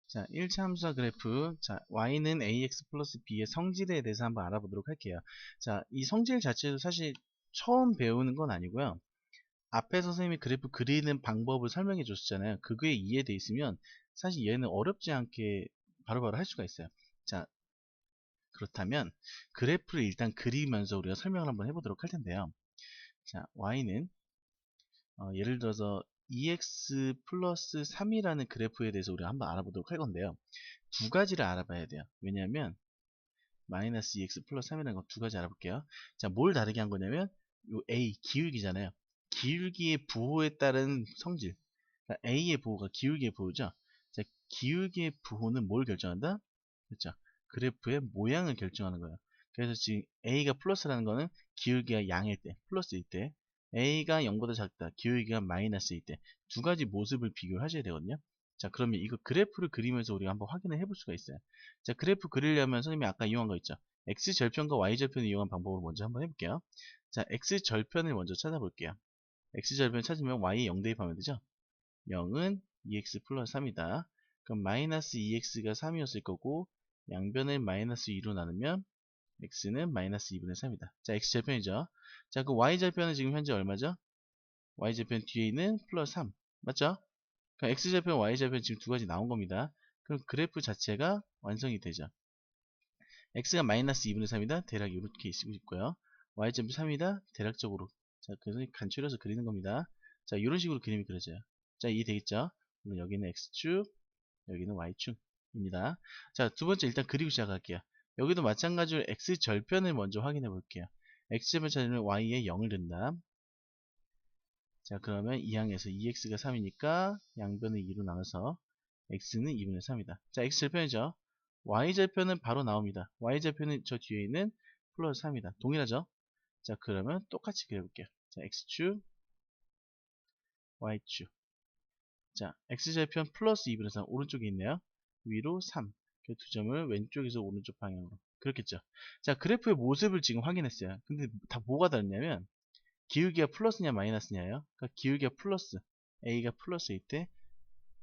자, 1차 함수화 그래프. 자, y는 ax 플러스 b의 성질에 대해서 한번 알아보도록 할게요. 자, 이 성질 자체도 사실 처음 배우는 건 아니고요. 앞에서 선생님이 그래프 그리는 방법을 설명해 줬잖아요. 그거에 이해돼 있으면 사실 얘는 어렵지 않게 바로바로 할 수가 있어요. 자, 그렇다면 그래프를 일단 그리면서 우리가 설명을 한번 해보도록 할 텐데요. 자, y는 예를 들어서 EX 플러스 3이라는 그래프에 대해서 우리가 한번 알아보도록 할 건데요. 두 가지를 알아봐야 돼요. 왜냐하면 마이너스 EX 플러스 3이라는 거 두 가지 알아볼게요. 자, 뭘 다르게 한 거냐면 요 A, 기울기잖아요. 기울기의 부호에 따른 성질. 그러니까 A의 부호가 기울기의 부호죠. 자, 기울기의 부호는 뭘 결정한다? 그렇죠. 그래프의 모양을 결정하는 거예요. 그래서 지금 A가 플러스라는 거는 기울기가 양일 때, 플러스일 때, A가 0보다 작다, 기울기가 마이너스일 때, 두 가지 모습을 비교를 하셔야 되거든요. 자, 그러면 이거 그래프를 그리면서 우리가 한번 확인을 해볼 수가 있어요. 자, 그래프 그리려면 선생님이 아까 이용한 거 있죠. X절편과 Y절편을 이용한 방법을 먼저 한번 해볼게요. 자, X절편을 먼저 찾아볼게요. X절편 찾으면 Y에 0 대입하면 되죠. 0은 2X 플러스 3이다. 그럼 마이너스 2X가 3이었을 거고, 양변을 마이너스 2로 나누면 x는 마이너스 2분의 3이다. 자, x절편이죠. 자, 그 y절편은 지금 현재 얼마죠? y절편 뒤에 있는 플러스 3. 맞죠? 그럼 x절편, y절편 지금 두 가지 나온 겁니다. 그럼 그래프 자체가 완성이 되죠. x가 마이너스 2분의 3이다. 대략 이렇게 쓰고 있고요. y절편 3이다. 대략적으로. 자, 그래서 간추려서 그리는 겁니다. 자, 이런 식으로 그림이 그려져요. 자, 이해되겠죠? 그럼 여기는 x축, 여기는 y축입니다. 자, 두 번째 일단 그리고 시작할게요. 여기도 마찬가지로 x절편을 먼저 확인해 볼게요. x절편 찾으면 y에 0을 든다. 자, 그러면 이 항에서 2x가 3이니까 양변을 2로 나눠서 x는 2분의 3이다. 자, x절편이죠. y절편은 바로 나옵니다. y절편은 저 뒤에 있는 플러스 3이다. 동일하죠? 자, 그러면 똑같이 그려볼게요. 자, x축, y축. 자, x절편 플러스 2분의 3 오른쪽에 있네요. 위로 3. 그 두 점을 왼쪽에서 오른쪽 방향으로. 그렇겠죠. 자, 그래프의 모습을 지금 확인했어요. 근데 다 뭐가 다르냐면 기울기가 플러스냐 마이너스냐예요. 그러니까 기울기가 플러스, A가 플러스일 때,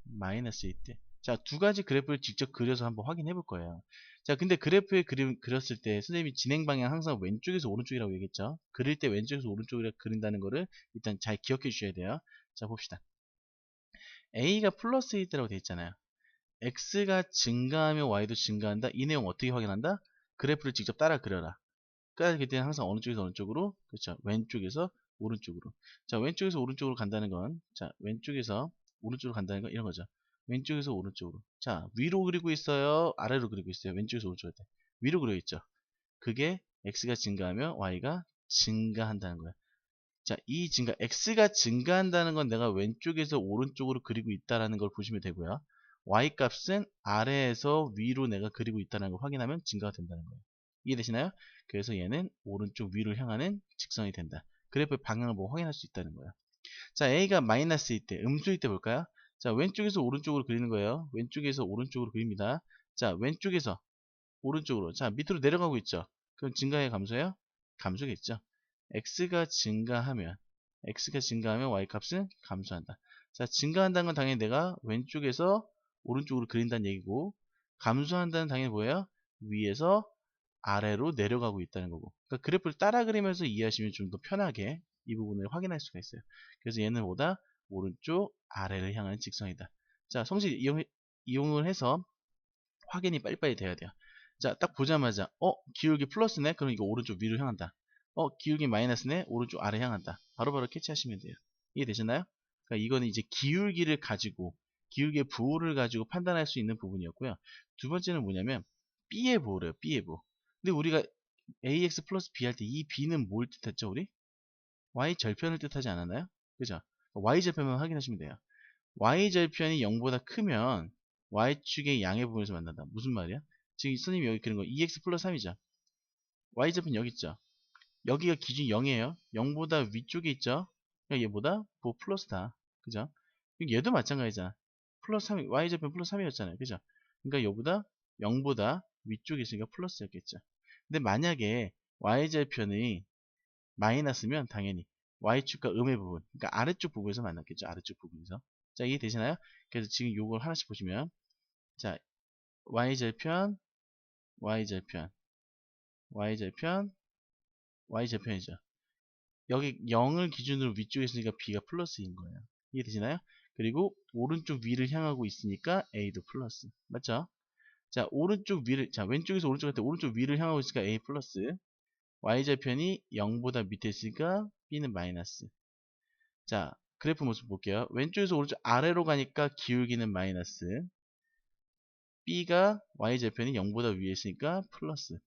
마이너스일 때. 자, 두 가지 그래프를 직접 그려서 한번 확인해 볼 거예요. 자, 근데 그래프에 그렸을 때 선생님이 진행 방향 항상 왼쪽에서 오른쪽이라고 얘기했죠. 그릴 때 왼쪽에서 오른쪽이라 그린다는 거를 일단 잘 기억해 주셔야 돼요. 자, 봅시다. A가 플러스일 때라고 되어 있잖아요. X가 증가하면 Y도 증가한다. 이 내용 어떻게 확인한다? 그래프를 직접 따라 그려라. 그럴 때는 항상 어느 쪽에서 어느 쪽으로? 그렇죠. 왼쪽에서 오른쪽으로. 자, 왼쪽에서 오른쪽으로 간다는 건, 자, 왼쪽에서 오른쪽으로 간다는 건 이런 거죠. 왼쪽에서 오른쪽으로. 자, 위로 그리고 있어요? 아래로 그리고 있어요? 왼쪽에서 오른쪽으로 할 때. 위로 그려 있죠. 그게 X가 증가하면 Y가 증가한다는 거예요. 자, 이 증가, X가 증가한다는 건 내가 왼쪽에서 오른쪽으로 그리고 있다는 걸 보시면 되고요. Y 값은 아래에서 위로 내가 그리고 있다는 걸 확인하면 증가가 된다는 거예요. 이해되시나요? 그래서 얘는 오른쪽 위로 향하는 직선이 된다. 그래프의 방향을 보고 확인할 수 있다는 거예요. 자, A가 마이너스일 때, 음수일 때 볼까요? 자, 왼쪽에서 오른쪽으로 그리는 거예요. 왼쪽에서 오른쪽으로 그립니다. 자, 왼쪽에서 오른쪽으로. 자, 밑으로 내려가고 있죠. 그럼 증가해 감소해요? 감소겠죠. x가 증가하면 y 값은 감소한다. 자, 증가한다는 건 당연히 내가 왼쪽에서 오른쪽으로 그린다는 얘기고, 감소한다는 당연히 뭐예요? 위에서 아래로 내려가고 있다는 거고. 그러니까 그래프를 따라 그리면서 이해하시면 좀 더 편하게 이 부분을 확인할 수가 있어요. 그래서 얘는 보다 오른쪽 아래를 향하는 직선이다. 자, 성질 이용을 해서 확인이 빨리빨리 돼야 돼요. 자, 딱 보자마자 기울기 플러스네? 그럼 이거 오른쪽 위로 향한다. 기울기 마이너스네? 오른쪽 아래 향한다. 바로바로 캐치하시면 돼요. 이해되셨나요? 그러니까 이거는 이제 기울기를 가지고 기울기의 부호를 가지고 판단할 수 있는 부분이었고요. 두 번째는 뭐냐면 B의 부호래요. B의 부호. 근데 우리가 AX 플러스 B 할 때 이 B는 뭘 뜻했죠? 우리? Y절편을 뜻하지 않았나요? 그죠? Y절편만 확인하시면 돼요. Y절편이 0보다 크면 Y축의 양의 부분에서 만난다. 무슨 말이야? 지금 선생님이 여기 그린 거 2x 플러스 3이죠. Y절편 여기 있죠. 여기가 기준이 0이에요. 0보다 위쪽에 있죠. 그러니까 얘보다 플러스다. 그죠? 얘도 마찬가지잖아. 플러스 3, Y절편 플러스 3이었잖아요. 그죠? 그러니까 얘보다 0보다 위쪽에 있으니까 플러스였겠죠. 근데 만약에 Y절편이 마이너스면 당연히 Y축과 음의 부분, 그러니까 아래쪽 부분에서 만났겠죠. 아래쪽 부분에서. 자, 이해되시나요? 그래서 지금 요걸 하나씩 보시면 자, y절편, y절편, y절편, y절편이죠. 여기 0을 기준으로 위쪽에 있으니까 b가 플러스인 거예요. 이해되시나요? 그리고 오른쪽 위를 향하고 있으니까 a도 플러스. 맞죠? 자, 오른쪽 위를, 자, 왼쪽에서 오른쪽 할 때 오른쪽 위를 향하고 있으니까 a 플러스. y절편이 0보다 밑에 있으니까 b는 마이너스. 자, 그래프 모습 볼게요. 왼쪽에서 오른쪽 아래로 가니까 기울기는 마이너스. b가 y절편이 0보다 위에 있으니까 플러스.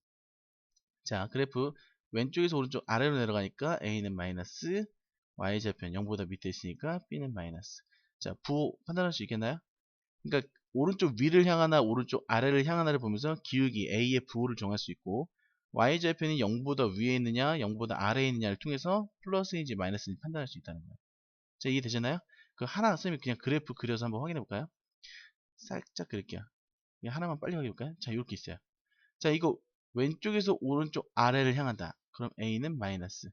자, 그래프 왼쪽에서 오른쪽 아래로 내려가니까 a는 마이너스, y절편 0보다 밑에 있으니까 b는 마이너스. 자, 부호 판단할 수 있겠나요? 그러니까 오른쪽 위를 향하나 오른쪽 아래를 향하나를 보면서 기울기 a의 부호를 정할 수 있고, y절편이 0보다 위에 있느냐 0보다 아래에 있느냐를 통해서 플러스인지 마이너스인지 판단할 수 있다는 거예요. 자, 이해되셨나요? 그 하나 선생님이 그냥 그래프 그려서 한번 확인해 볼까요? 살짝 그릴게요. 하나만 빨리 확인해 볼까요? 자, 이렇게 있어요. 자, 이거 왼쪽에서 오른쪽 아래를 향한다. 그럼 a는 마이너스,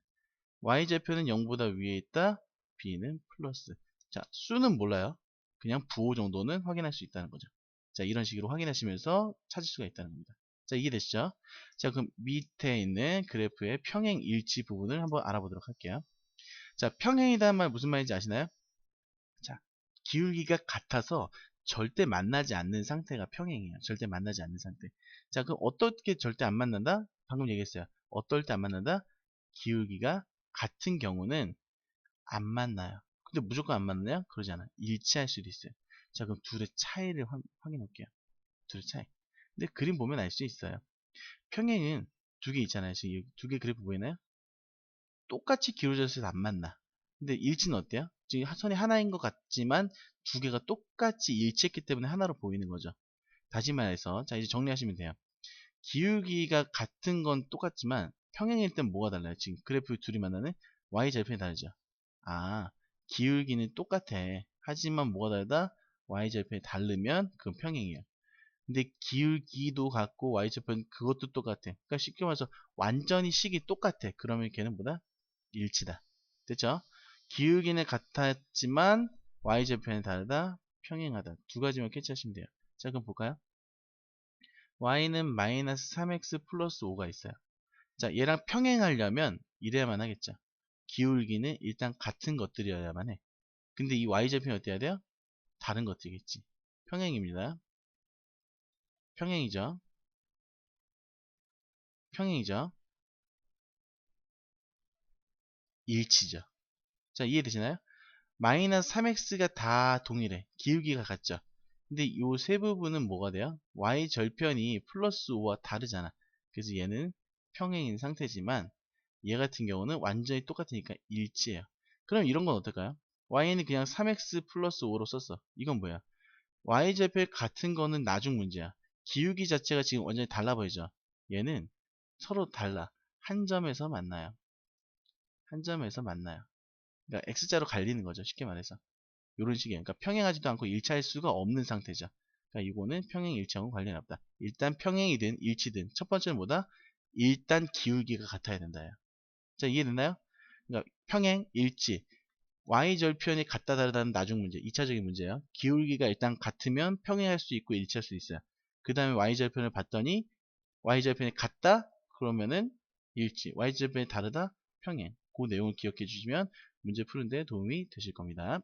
y절편은 0보다 위에 있다, b는 플러스. 자, 수는 몰라요. 그냥 부호 정도는 확인할 수 있다는 거죠. 자, 이런 식으로 확인하시면서 찾을 수가 있다는 겁니다. 자, 이해되시죠? 자, 그럼 밑에 있는 그래프의 평행 일치 부분을 한번 알아보도록 할게요. 자, 평행이라는 말 무슨 말인지 아시나요? 자, 기울기가 같아서 절대 만나지 않는 상태가 평행이에요. 절대 만나지 않는 상태. 자, 그럼 어떻게 절대 안 만난다? 방금 얘기했어요. 어떨 때 안 만난다? 기울기가 같은 경우는 안 만나요. 근데 무조건 안 만나요? 그러지 않아요. 일치할 수도 있어요. 자, 그럼 둘의 차이를 확인해 볼게요. 둘의 차이. 근데 그림 보면 알 수 있어요. 평행은 두 개 있잖아요. 지금 두 개 그래프 보이나요? 똑같이 기울어져서 안 만나. 근데 일치는 어때요? 지금 선이 하나인 것 같지만 두 개가 똑같이 일치했기 때문에 하나로 보이는 거죠. 다시 말해서, 자, 이제 정리하시면 돼요. 기울기가 같은 건 똑같지만 평행일 땐 뭐가 달라요? 지금 그래프 둘이 만나는 y절편이 다르죠. 아, 기울기는 똑같아. 하지만 뭐가 다르다? y절편이 다르면 그건 평행이에요. 근데 기울기도 같고 y절편 그것도 똑같아. 그러니까 쉽게 말해서 완전히 식이 똑같아. 그러면 걔는 뭐다? 일치다. 됐죠? 기울기는 같았지만 y절편이 다르다. 평행하다. 두 가지만 캐치하시면 돼요. 자, 그럼 볼까요? y는 마이너스 3x 플러스 5가 있어요. 자, 얘랑 평행하려면 이래야만 하겠죠. 기울기는 일단 같은 것들이어야만 해. 근데 이 y절편이 어때야 돼요? 다른 것들이겠지. 평행입니다. 평행이죠. 평행이죠. 일치죠. 자, 이해되시나요? 마이너스 3x가 다 동일해. 기울기가 같죠. 근데 이 세 부분은 뭐가 돼요? y절편이 플러스 5와 다르잖아. 그래서 얘는 평행인 상태지만 얘 같은 경우는 완전히 똑같으니까 일치해요. 그럼 이런 건 어떨까요? y는 그냥 3x 플러스 5로 썼어. 이건 뭐야? y절편 같은 거는 나중 문제야. 기울기 자체가 지금 완전히 달라 보이죠? 얘는 서로 달라. 한 점에서 만나요. 한 점에서 만나요. 그러니까 x자로 갈리는 거죠. 쉽게 말해서. 이런 식이에요. 그러니까 평행하지도 않고 일치할 수가 없는 상태죠. 그러니까 이거는 평행 일치하고 관련이 없다. 일단 평행이든 일치든 첫 번째는 뭐다? 일단 기울기가 같아야 된다요. 자, 이해됐나요? 그러니까 평행, 일치, y절편이 같다 다르다는 나중 문제, 2차적인 문제예요. 기울기가 일단 같으면 평행할 수 있고 일치할 수 있어요. 그 다음에 y절편을 봤더니 y절편이 같다? 그러면은 일치, y절편이 다르다? 평행. 그 내용을 기억해 주시면 문제 푸는데 도움이 되실 겁니다.